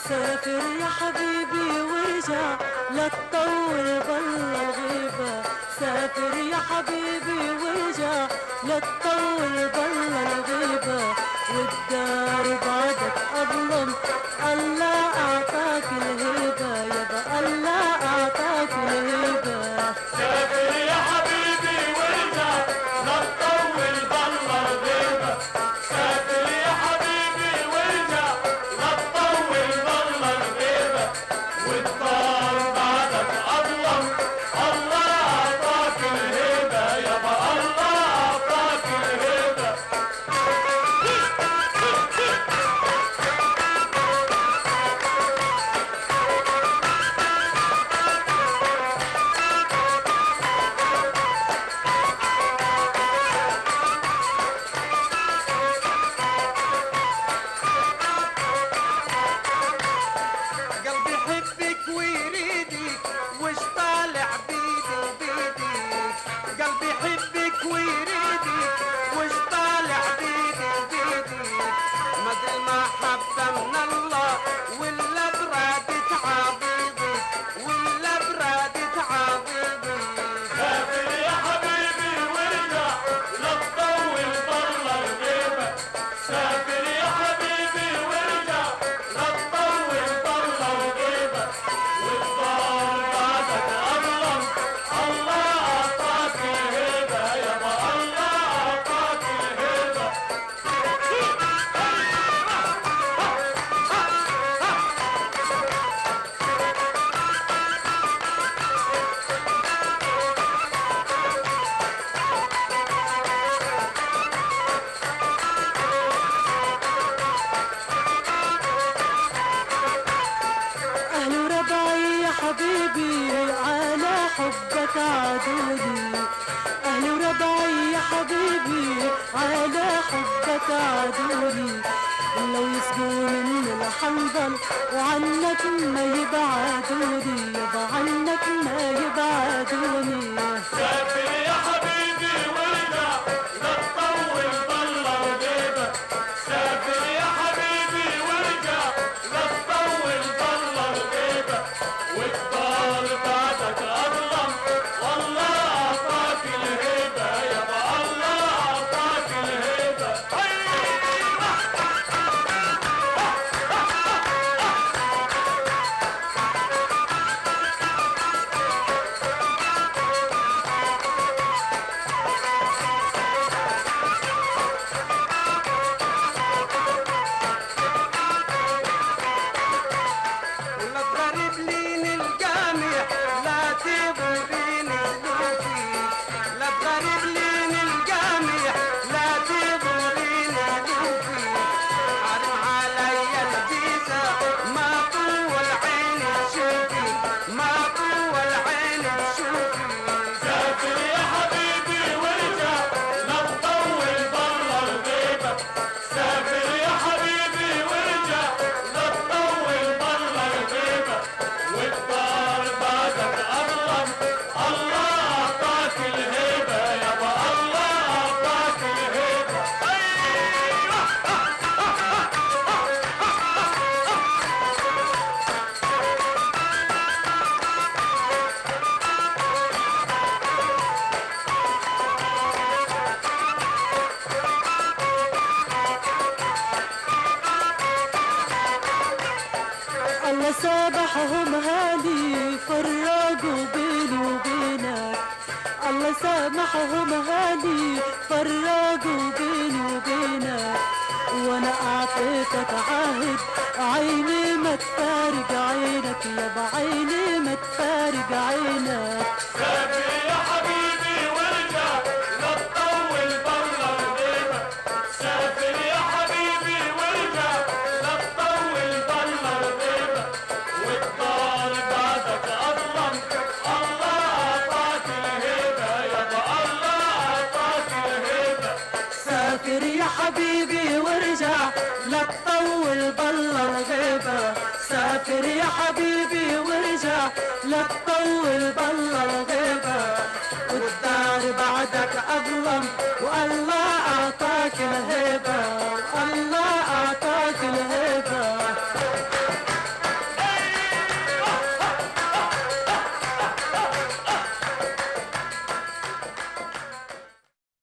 سافر يا حبيبي وارجع لا تطول بالله الغيبة. سافر يا حبيبي وارجع لا تطول بالله الغيبة. والدار بعدك أظلم الله أعطاك الهيبة يابا الله أعطاك الهيبة. سافر يا حبيبي وارجع لا تطول بالله الغيبة. سافر يا حبيبي وارجع لا تطول بالله الغيبة. والدار بعدك أظلم الله أعطاك الهيبة يابا الله أعطاك الهيبة. قلبي يحبك ويريدك وش طالع بيدي بيدي. قلبي يحبك ويريدك وش طالع بيدي بيدي. مدري المحبة من الله ولا برادة عبيدي ولا برادة عبيدي. سافر يا حبيبي وارجع لا تطول بالله الغيبة. سافر يا حبيبي وارجع لا تطول بالله الغيبة. والدار بعدك أظلم الله أعطاك الهيبة يابا الله أعطاك الهيبة. أهل ربعي يا حبيبي على حبك عادوني. أهل ربعي يا حبيبي على حبك عادوني. لو يسقون من الحنظل وعنك ما يبعدوني يابا عنك ما يبعدوني. سافر يا حبيبي وارجع لا تطول بالله الغيبة. سافر يا حبيبي وارجع لا تطول بالله الغيبة. والدار بعدك أظلم والله أعطاك الهيبة يابا الله أعطاك الهيبة. ولا تغرب لين الجامع لا تغربيني ذنوبي. لا تغرب لين الجامع لا تغربيني ذنوبي. حرم علي الجيزة ما طول عيني تشوفي ما طول عيني تشوفي. سافر يا حبيبي وارجع لا تطول بالله الغيبة. سافر يا حبيبي وارجع لا تطول بالله الغيبة. والدار بعدك أظلم الله أعطاك الهيبة يابا الله أعطاك الهيبة. الله سامحهم هالي فرقوا بيني وبينك. الله سامحهم هالي فرقوا بيني وبينك. وانا اعطيتك عهد عيني ما تفارق عينك يابا عيني ما تفارق عينك. سافر يا حبيبي وارجع لا تطول بالله الغيبة. سافر يا حبيبي وارجع لا تطول بالله الغيبة. والدار بعدك أظلم الله أعطاك الهيبة يابا الله أعطاك الهيبة. سافر يا حبيبي وارجع لا تطول بالله الغيبة سافر يا حبيبي وارجع لا تطول